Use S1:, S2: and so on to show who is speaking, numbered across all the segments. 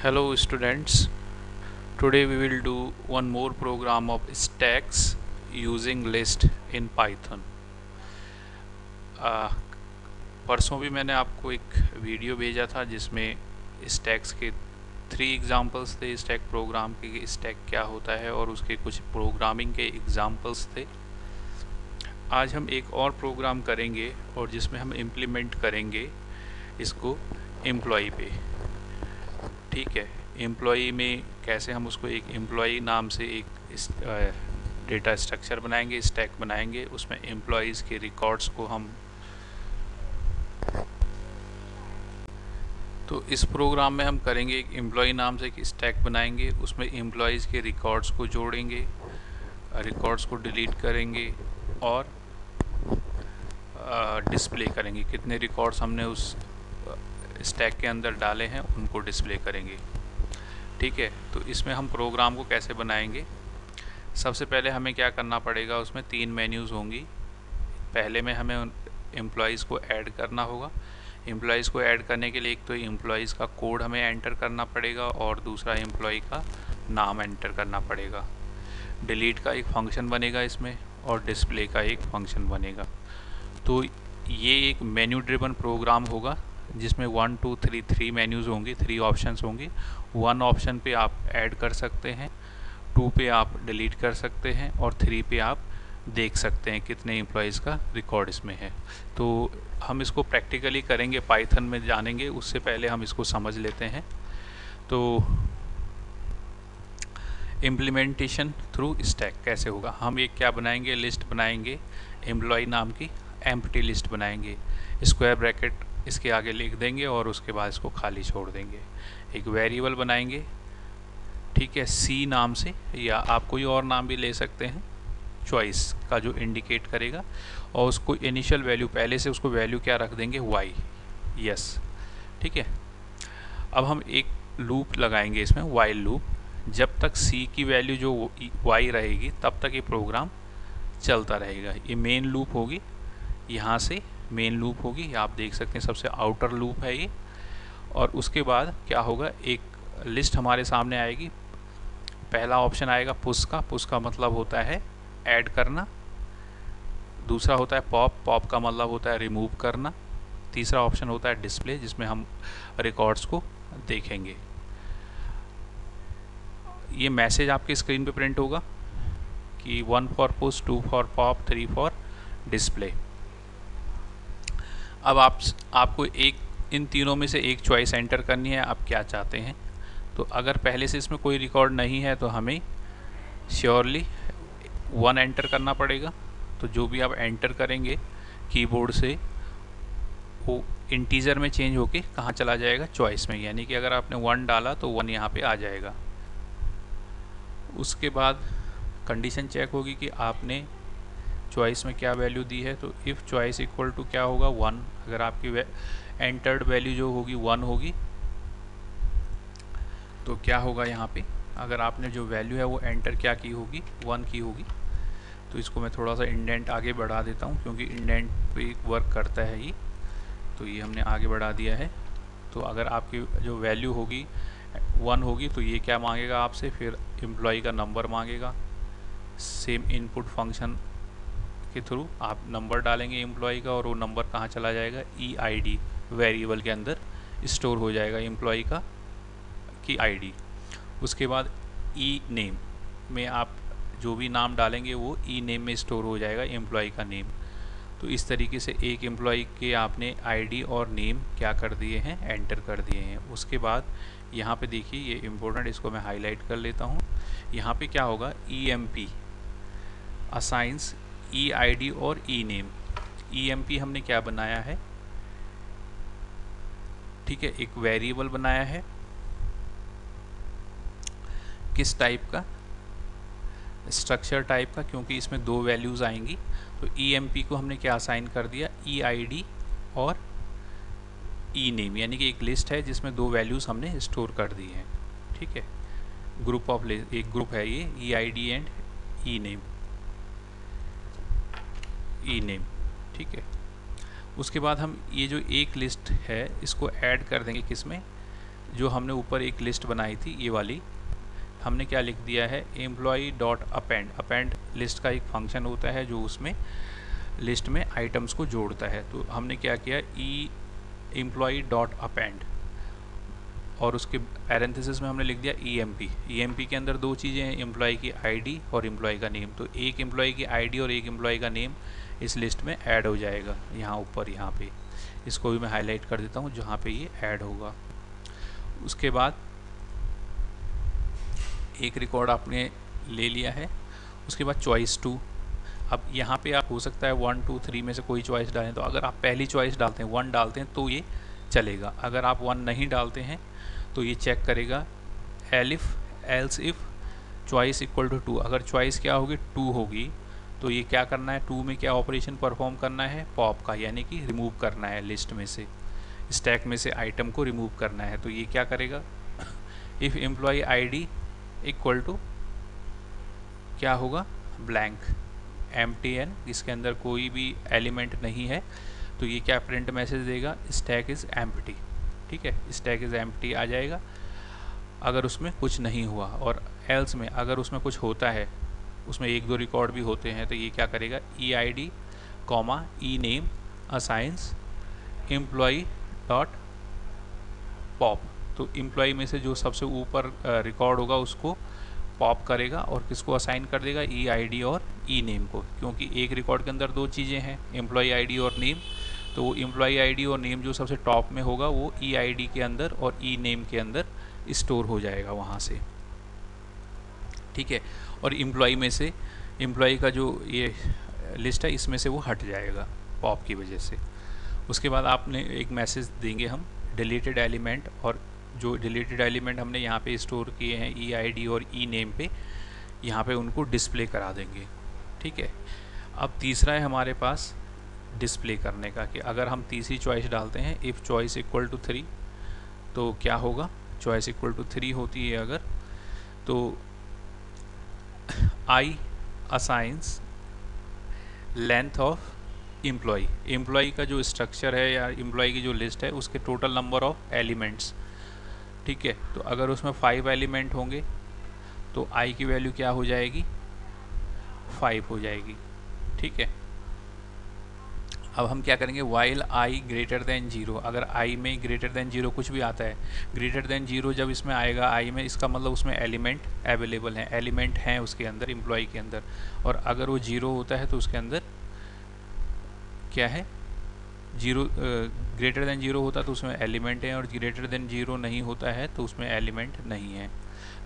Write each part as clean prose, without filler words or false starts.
S1: Hello students, today we will do one more program of stacks using list in Python. परसों भी मैंने आपको एक वीडियो भेजा था जिसमें स्टैक्स के 3 एग्जांपल्स थे। स्टैक प्रोग्राम के स्टैक क्या होता है और उसके कुछ प्रोग्रामिंग के एग्जांपल्स थे। आज हम एक और प्रोग्राम करेंगे और जिसमें हम इम्प्लीमेंट करेंगे इसको एम्प्लॉई पे। ठीक है, एम्प्लॉई में कैसे हम उसको एक एम्प्लॉई नाम से एक डेटा स्ट्रक्चर बनाएंगे, स्टैक बनाएंगे, उसमें एम्प्लॉयज़ के रिकॉर्ड्स को हम तो इस प्रोग्राम में हम करेंगे एक एम्प्लॉई नाम से एक स्टैक बनाएंगे, उसमें एम्प्लॉयज़ के रिकॉर्ड्स को जोड़ेंगे, रिकॉर्ड्स को डिलीट करेंगे और डिस्प्ले करेंगे। कितने रिकॉर्ड्स हमने उस स्टैक के अंदर डाले हैं उनको डिस्प्ले करेंगे। ठीक है, तो इसमें हम प्रोग्राम को कैसे बनाएंगे। सबसे पहले हमें क्या करना पड़ेगा, उसमें 3 मेन्यूज़ होंगी। पहले में हमें एम्प्लॉयज़ को ऐड करना होगा। एम्प्लॉयज़ को ऐड करने के लिए एक तो एम्प्लॉयज़ का कोड हमें एंटर करना पड़ेगा और दूसरा एम्प्लॉय का नाम एंटर करना पड़ेगा। डिलीट का एक फंक्शन बनेगा इसमें और डिस्प्ले का एक फंक्शन बनेगा। तो ये एक मेन्यू ड्रिवन प्रोग्राम होगा जिसमें 1 2 3 मेन्यूज़ होंगी, 3 ऑप्शंस होंगी। 1 ऑप्शन पे आप ऐड कर सकते हैं, 2 पे आप डिलीट कर सकते हैं और 3 पे आप देख सकते हैं कितने एम्प्लॉयज़ का रिकॉर्ड इसमें है। तो हम इसको प्रैक्टिकली करेंगे, पाइथन में जानेंगे, उससे पहले हम इसको समझ लेते हैं। तो इम्प्लीमेंटेशन थ्रू स्टैक कैसे होगा, हम एक क्या बनाएंगे, लिस्ट बनाएंगे, एम्प्लॉय नाम की एम्प्टी लिस्ट बनाएंगे। स्क्वायर ब्रैकेट इसके आगे लिख देंगे और उसके बाद इसको खाली छोड़ देंगे। एक वेरिएबल बनाएंगे, ठीक है, सी नाम से, या आप कोई और नाम भी ले सकते हैं चॉइस का जो इंडिकेट करेगा, और उसको इनिशियल वैल्यू पहले से उसको वैल्यू क्या रख देंगे, वाई। यस, ठीक है। अब हम एक लूप लगाएंगे इसमें, वाइल लूप। जब तक सी की वैल्यू जो वाई रहेगी तब तक ये प्रोग्राम चलता रहेगा। ये मेन लूप होगी, यहाँ से मेन लूप होगी, आप देख सकते हैं सबसे आउटर लूप है ये। और उसके बाद क्या होगा, एक लिस्ट हमारे सामने आएगी। पहला ऑप्शन आएगा पुश का। पुश का मतलब होता है ऐड करना। दूसरा होता है पॉप। पॉप का मतलब होता है रिमूव करना। तीसरा ऑप्शन होता है डिस्प्ले, जिसमें हम रिकॉर्ड्स को देखेंगे। ये मैसेज आपकी स्क्रीन पे प्रिंट होगा कि 1 for push, 2 for pop, 3 for display. अब आपको एक इन तीनों में से एक चॉइस एंटर करनी है, आप क्या चाहते हैं। तो अगर पहले से इसमें कोई रिकॉर्ड नहीं है तो हमें श्योरली 1 एंटर करना पड़ेगा। तो जो भी आप एंटर करेंगे कीबोर्ड से वो इंटीजर में चेंज होके कहाँ चला जाएगा, चॉइस में। यानी कि अगर आपने 1 डाला तो 1 यहाँ पे आ जाएगा। उसके बाद कंडीशन चेक होगी कि आपने चॉइस में क्या वैल्यू दी है। तो इफ़ चॉइस इक्वल टू क्या होगा, 1। अगर आपकी एंटर्ड वैल्यू जो होगी 1 होगी तो क्या होगा यहाँ पे, अगर आपने जो वैल्यू है वो एंटर क्या की होगी, 1 की होगी। तो इसको मैं थोड़ा सा इंडेंट आगे बढ़ा देता हूँ क्योंकि इंडेंट पे वर्क करता है ये। तो ये हमने आगे बढ़ा दिया है। तो अगर आपकी जो वैल्यू होगी 1 होगी तो ये क्या मांगेगा आपसे, फिर एम्प्लॉय का नंबर मांगेगा। सेम इनपुट फंक्शन के थ्रू आप नंबर डालेंगे एम्प्लॉय का और वो नंबर कहाँ चला जाएगा, EID वेरिएबल के अंदर स्टोर हो जाएगा एम्प्लॉय का की ID। उसके बाद नेम में आप जो भी नाम डालेंगे वो नेम में स्टोर हो जाएगा एम्प्लॉय का नेम। तो इस तरीके से एक एम्प्लॉय के आपने ID और नेम क्या कर दिए हैं, एंटर कर दिए हैं। उसके बाद यहाँ पे देखिए, ये इम्पोर्टेंट, इसको मैं हाईलाइट कर लेता हूँ। यहाँ पे क्या होगा, EMP असाइंस EID और नेम। EMP हमने क्या बनाया है, ठीक है, एक वेरिएबल बनाया है। किस टाइप का, स्ट्रक्चर टाइप का, क्योंकि इसमें 2 वैल्यूज़ आएंगी। तो EMP को हमने क्या असाइन कर दिया, EID और नेम, यानी कि एक लिस्ट है जिसमें 2 वैल्यूज़ हमने स्टोर कर दी हैं। ठीक है, ग्रुप ऑफ एक ग्रुप है ये, EID एंड नेम। ठीक है, उसके बाद हम ये जो एक लिस्ट है इसको ऐड कर देंगे किस में, जो हमने ऊपर एक लिस्ट बनाई थी ये वाली, हमने क्या लिख दिया है, employee dot append. Append list का एक फंक्शन होता है जो उसमें लिस्ट में आइटम्स को जोड़ता है। तो हमने क्या किया, ई एम्प्लॉई डॉट अपेंड, और उसके पैरेंथेसिस में हमने लिख दिया ईएमपी। ईएमपी के अंदर दो चीज़ें हैं, एम्प्लॉई की आईडी और एम्प्लॉई का नेम। तो एक एम्प्लॉई की आईडी और एक एम्प्लॉई का नेम इस लिस्ट में ऐड हो जाएगा यहाँ ऊपर, यहाँ पे। इसको भी मैं हाईलाइट कर देता हूँ जहाँ पे ये ऐड होगा। उसके बाद एक रिकॉर्ड आपने ले लिया है। उसके बाद चॉइस 2। अब यहाँ पे आप हो सकता है 1 2 3 में से कोई चॉइस डालें। तो अगर आप पहली चॉइस डालते हैं 1 डालते हैं तो ये चलेगा। अगर आप 1 नहीं डालते हैं तो ये चेक करेगा else if choice equal to 2। अगर चॉइस क्या होगी, 2 होगी, तो ये क्या करना है, 2 में क्या ऑपरेशन परफॉर्म करना है, पॉप का, यानी कि रिमूव करना है लिस्ट में से, स्टैक में से आइटम को रिमूव करना है। तो ये क्या करेगा, if employee ID equal to क्या होगा, ब्लैंक, MTN, इसके अंदर कोई भी एलिमेंट नहीं है, तो ये क्या प्रिंट मैसेज देगा, स्टैक इज़ एम्प्टी। ठीक है, स्टैक इज़ एम्प्टी आ जाएगा अगर उसमें कुछ नहीं हुआ। और एल्स में अगर उसमें कुछ होता है, उसमें 1 2 रिकॉर्ड भी होते हैं, तो ये क्या करेगा, EID कॉमा ई name assigns employee dot pop. तो एम्प्लॉई में से जो सबसे ऊपर रिकॉर्ड होगा उसको पॉप करेगा और किसको असाइन कर देगा, EID और ई नेम को। क्योंकि एक रिकॉर्ड के अंदर दो चीज़ें हैं, एम्प्लॉई आईडी और नेम। तो वो एम्प्लॉई आईडी और नेम जो सबसे टॉप में होगा वो EID के अंदर और ई नेम के अंदर स्टोर हो जाएगा वहाँ से। ठीक है, और एम्प्लॉई में से एम्प्लॉई का जो ये लिस्ट है इसमें से वो हट जाएगा पॉप की वजह से। उसके बाद आपने एक मैसेज देंगे हम डिलीटेड एलिमेंट, और जो डिलीटेड एलिमेंट हमने यहाँ पे स्टोर किए हैं EID और ई नेम पे, यहाँ पे उनको डिस्प्ले करा देंगे। ठीक है, अब तीसरा है हमारे पास डिस्प्ले करने का, कि अगर हम तीसरी चॉइस डालते हैं इफ़ चॉइस इक्वल टू 3, तो क्या होगा, चॉइस इक्वल टू 3 होती है अगर, तो I assigns length of employee. Employee का जो स्ट्रक्चर है या एम्प्लॉई की जो लिस्ट है उसके टोटल नंबर ऑफ एलिमेंट्स। ठीक है, तो अगर उसमें 5 एलिमेंट होंगे तो आई की वैल्यू क्या हो जाएगी, 5 हो जाएगी। ठीक है, अब हम क्या करेंगे, वाइल आई ग्रेटर देन 0। अगर आई में ग्रेटर देन 0 कुछ भी आता है, ग्रेटर देन 0 जब इसमें आएगा आई में, इसका मतलब उसमें एलिमेंट अवेलेबल हैं, एलिमेंट हैं उसके अंदर, एम्प्लॉई के अंदर। और अगर वो 0 होता है तो उसके अंदर क्या है, 0 ग्रेटर देन 0 होता है तो उसमें एलिमेंट है, और ग्रेटर देन 0 नहीं होता है तो उसमें एलिमेंट नहीं है।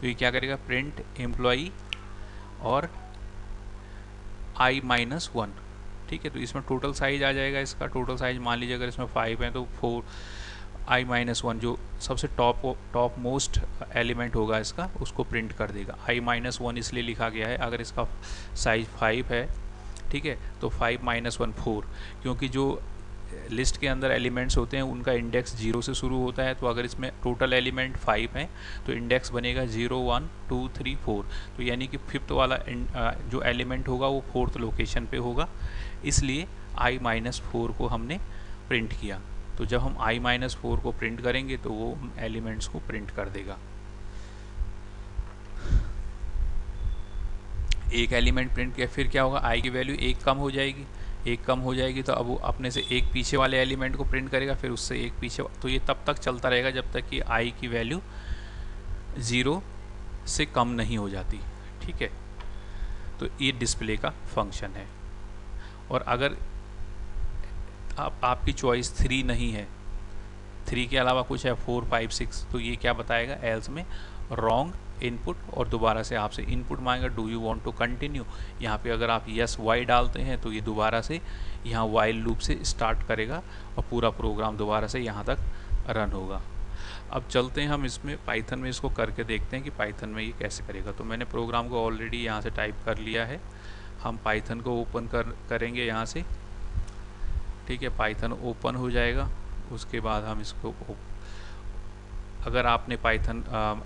S1: तो ये क्या करेगा, प्रिंट एम्प्लॉई और I-1। ठीक है, तो इसमें टोटल साइज आ जाएगा इसका। टोटल साइज मान लीजिए अगर इसमें 5 है तो 4 I-1 जो सबसे टॉप मोस्ट एलिमेंट होगा इसका, उसको प्रिंट कर देगा। I-1 इसलिए लिखा गया है, अगर इसका साइज 5 है, ठीक है, तो 5-1 4, क्योंकि जो लिस्ट के अंदर एलिमेंट्स होते हैं उनका इंडेक्स 0 से शुरू होता है। तो अगर इसमें टोटल एलिमेंट 5 हैं तो इंडेक्स बनेगा 0 1 2 3 4। तो यानी कि 5th वाला जो एलिमेंट होगा वो 4th लोकेशन पे होगा, इसलिए I-4 को हमने प्रिंट किया। तो जब हम I-4 को प्रिंट करेंगे तो वो एलिमेंट्स को प्रिंट कर देगा। एक एलिमेंट प्रिंट किया, फिर क्या होगा, आई की वैल्यू 1 कम हो जाएगी। 1 कम हो जाएगी तो अब वो अपने से एक पीछे वाले एलिमेंट को प्रिंट करेगा, फिर उससे एक पीछे। तो ये तब तक चलता रहेगा जब तक कि आई की वैल्यू 0 से कम नहीं हो जाती। ठीक है, तो ये डिस्प्ले का फंक्शन है। और अगर आपकी चॉइस 3 नहीं है, 3 के अलावा कुछ है 4 5 6, तो ये क्या बताएगा, एल्स में रॉन्ग इनपुट, और दोबारा से आपसे इनपुट मांगेगा, do you want to continue. यहाँ पे अगर आप यस वाई डालते हैं तो ये दोबारा से यहाँ वाइल लूप से स्टार्ट करेगा और पूरा प्रोग्राम दोबारा से यहाँ तक रन होगा। अब चलते हैं हम इसमें पाइथन में इसको करके देखते हैं कि पाइथन में ये कैसे करेगा। तो मैंने प्रोग्राम को ऑलरेडी यहाँ से टाइप कर लिया है। हम पाइथन को ओपन करेंगे यहाँ से। ठीक है, पाइथन ओपन हो जाएगा। उसके बाद हम इसको, अगर आपने पाइथन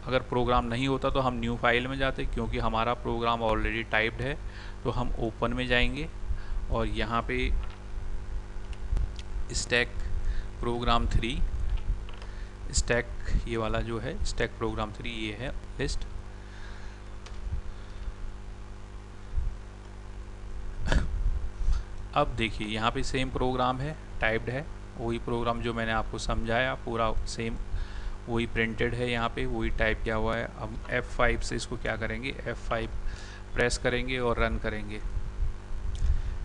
S1: अगर प्रोग्राम नहीं होता तो हम न्यू फाइल में जाते, क्योंकि हमारा प्रोग्राम ऑलरेडी टाइप्ड है। तो हम ओपन में जाएंगे और यहाँ पे स्टैक प्रोग्राम 3 स्टैक, ये वाला जो है स्टैक प्रोग्राम 3, ये है लिस्ट। अब देखिए यहाँ पे सेम प्रोग्राम है, टाइप्ड है, वही प्रोग्राम जो मैंने आपको समझाया पूरा सेम वही प्रिंटेड है, यहाँ पे वही टाइप किया हुआ है। अब F5 से इसको क्या करेंगे, F5 प्रेस करेंगे और रन करेंगे।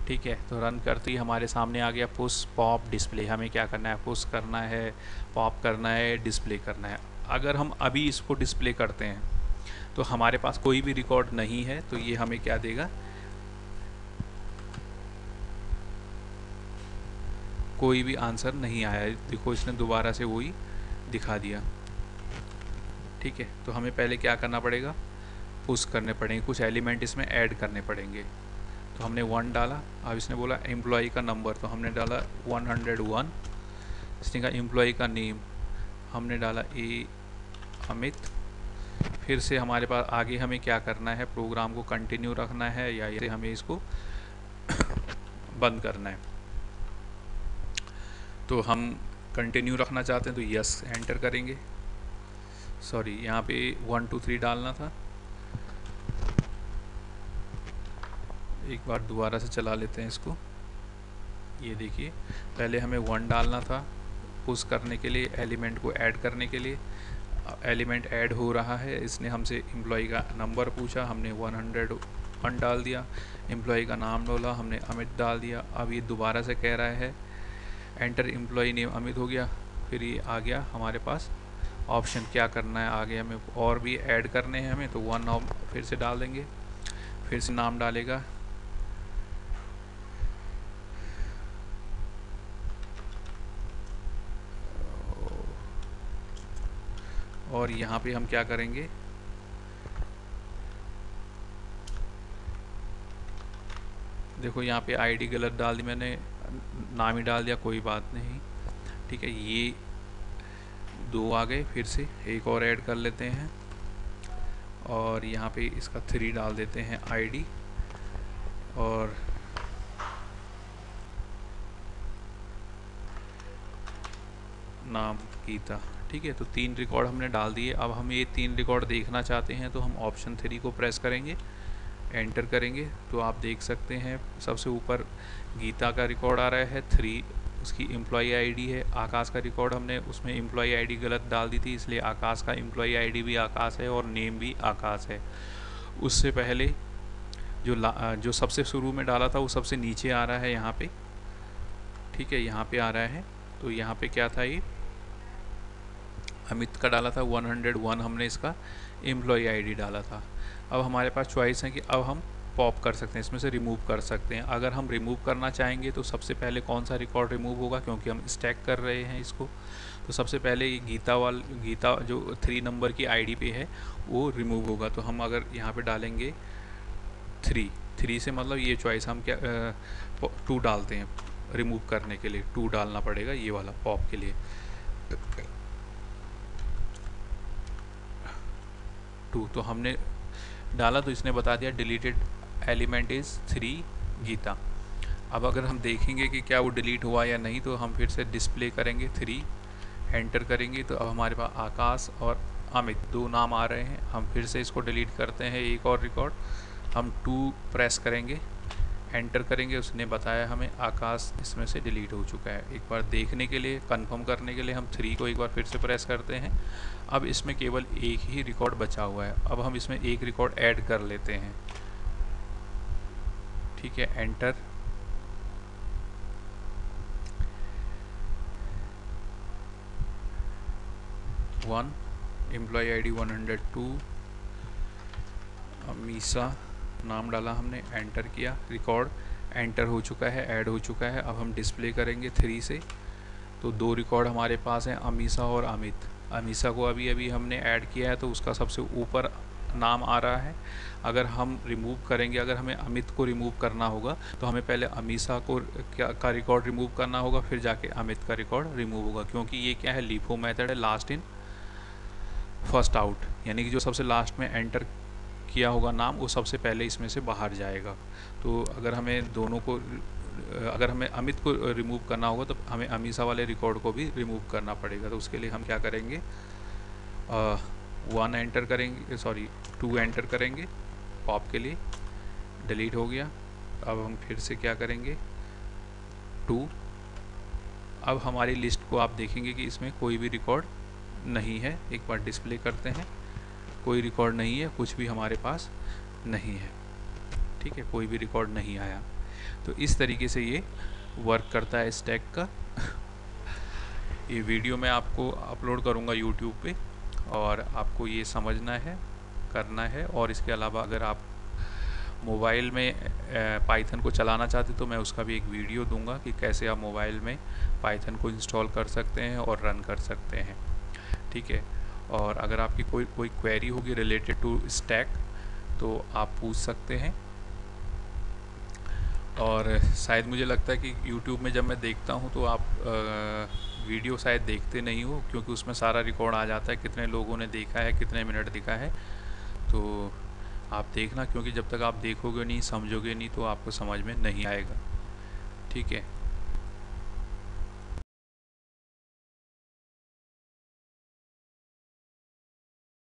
S1: ठीक है, तो रन करते ही हमारे सामने आ गया पुश पॉप डिस्प्ले। हमें क्या करना है, पुश करना है, पॉप करना है, डिस्प्ले करना है। अगर हम अभी इसको डिस्प्ले करते हैं तो हमारे पास कोई भी रिकॉर्ड नहीं है, तो ये हमें क्या देगा, कोई भी आंसर नहीं आया। देखो इसने दोबारा से वही दिखा दिया। ठीक है, तो हमें पहले क्या करना पड़ेगा, पुश करने पड़ेंगे, कुछ एलिमेंट इसमें ऐड करने पड़ेंगे। तो हमने 1 डाला, अब इसने बोला एम्प्लॉई का नंबर, तो हमने डाला 101। इसने कहा एम्प्लॉई का नेम, हमने डाला ए अमित। फिर से हमारे पास आगे हमें क्या करना है, प्रोग्राम को कंटिन्यू रखना है या ये हमें इसको बंद करना है। तो हम कंटिन्यू रखना चाहते हैं तो यस एंटर करेंगे। सॉरी, यहाँ पे 1 2 3 डालना था। एक बार दोबारा से चला लेते हैं इसको। ये देखिए, पहले हमें 1 डालना था पुश करने के लिए, एलिमेंट को ऐड करने के लिए। एलिमेंट ऐड हो रहा है, इसने हमसे एम्प्लॉई का नंबर पूछा, हमने 101 डाल दिया। एम्प्लॉई का नाम डाला, हमने अमित डाल दिया। अब ये दोबारा से कह रहा है एंटर एम्प्लॉई नेम, अमित हो गया। फिर ये आ गया हमारे पास ऑप्शन, क्या करना है आगे हमें, और भी ऐड करने हैं हमें, तो 1 फिर से डाल देंगे। फिर से नाम डालेगा, और यहाँ पे हम क्या करेंगे, देखो यहाँ पे आईडी गलत डाल दी मैंने, नाम ही डाल दिया, कोई बात नहीं। ठीक है, ये 2 आ गए, फिर से एक और ऐड कर लेते हैं और यहाँ पे इसका 3 डाल देते हैं आईडी, और नाम गीता। ठीक है, तो 3 रिकॉर्ड हमने डाल दिए। अब हम ये 3 रिकॉर्ड देखना चाहते हैं, तो हम ऑप्शन 3 को प्रेस करेंगे, एंटर करेंगे, तो आप देख सकते हैं सबसे ऊपर गीता का रिकॉर्ड आ रहा है 3, उसकी एम्प्लॉई आईडी है। आकाश का रिकॉर्ड हमने उसमें एम्प्लॉई आईडी गलत डाल दी थी, इसलिए आकाश का एम्प्लॉई आईडी भी आकाश है और नेम भी आकाश है। उससे पहले जो सबसे शुरू में डाला था वो सबसे नीचे आ रहा है यहाँ पे। ठीक है, यहाँ पे आ रहा है, तो यहाँ पे क्या था, ये अमित का डाला था 101, हमने इसका एम्प्लॉई आईडी डाला था। अब हमारे पास चॉइस है कि अब हम पॉप कर सकते हैं, इसमें से रिमूव कर सकते हैं। अगर हम रिमूव करना चाहेंगे तो सबसे पहले कौन सा रिकॉर्ड रिमूव होगा, क्योंकि हम स्टैक कर रहे हैं इसको, तो सबसे पहले ये गीता जो 3 नंबर की आईडी पे है वो रिमूव होगा। तो हम अगर यहाँ पे डालेंगे 3 से मतलब ये चॉइस हम क्या 2 डालते हैं, रिमूव करने के लिए 2 डालना पड़ेगा, ये वाला पॉप के लिए 2। तो हमने डाला, तो इसने बता दिया डिलीटेड एलिमेंट इज़ 3 गीता। अब अगर हम देखेंगे कि क्या वो डिलीट हुआ या नहीं, तो हम फिर से डिस्प्ले करेंगे 3, एंटर करेंगे, तो अब हमारे पास आकाश और अमित 2 नाम आ रहे हैं। हम फिर से इसको डिलीट करते हैं, एक और रिकॉर्ड, हम 2 प्रेस करेंगे, एंटर करेंगे, उसने बताया हमें आकाश इसमें से डिलीट हो चुका है। एक बार देखने के लिए, कंफर्म करने के लिए हम 3 को एक बार फिर से प्रेस करते हैं। अब इसमें केवल एक ही रिकॉर्ड बचा हुआ है, अब हम इसमें एक रिकॉर्ड ऐड कर लेते हैं। ठीक है, enter, one employ ID 102, Ameesha नाम डाला हमने, एंटर किया, रिकॉर्ड एंटर हो चुका है, ऐड हो चुका है। अब हम डिस्प्ले करेंगे 3 से, तो 2 रिकॉर्ड हमारे पास हैं, अमीसा और अमित। अमीसा को अभी अभी हमने ऐड किया है, तो उसका सबसे ऊपर नाम आ रहा है। अगर हम रिमूव करेंगे, अगर हमें अमित को रिमूव करना होगा, तो हमें पहले अमीसा को का रिकॉर्ड रिमूव करना होगा, फिर जाके अमित का रिकॉर्ड रिमूव होगा, क्योंकि ये क्या है, लीफो मेथड है, लास्ट इन फर्स्ट आउट, यानी कि जो सबसे लास्ट में एंटर किया होगा नाम, वो सबसे पहले इसमें से बाहर जाएगा। तो अगर हमें दोनों को अगर हमें अमित को रिमूव करना होगा तो हमें अमीषा वाले रिकॉर्ड को भी रिमूव करना पड़ेगा। तो उसके लिए हम क्या करेंगे, 1 एंटर करेंगे, सॉरी 2 एंटर करेंगे, पॉप के लिए डिलीट हो गया। अब हम फिर से क्या करेंगे, 2। अब हमारी लिस्ट को आप देखेंगे कि इसमें कोई भी रिकॉर्ड नहीं है। एक बार डिस्प्ले करते हैं, कोई रिकॉर्ड नहीं है, कुछ भी हमारे पास नहीं है। ठीक है, कोई भी रिकॉर्ड नहीं आया। तो इस तरीके से ये वर्क करता है स्टैक का। ये वीडियो मैं आपको अपलोड करूँगा यूट्यूब पे, और आपको ये समझना है, करना है। और इसके अलावा अगर आप मोबाइल में पाइथन को चलाना चाहते तो मैं उसका भी एक वीडियो दूंगा कि कैसे आप मोबाइल में पाइथन को इंस्टॉल कर सकते हैं और रन कर सकते हैं। ठीक है, और अगर आपकी कोई क्वेरी होगी रिलेटेड टू स्टैक तो आप पूछ सकते हैं। और शायद मुझे लगता है कि YouTube में जब मैं देखता हूँ तो आप वीडियो शायद देखते नहीं हो, क्योंकि उसमें सारा रिकॉर्ड आ जाता है, कितने लोगों ने देखा है, कितने मिनट दिखा है। तो आप देखना, क्योंकि जब तक आप देखोगे नहीं, समझोगे नहीं, तो आपको समझ में नहीं आएगा। ठीक है।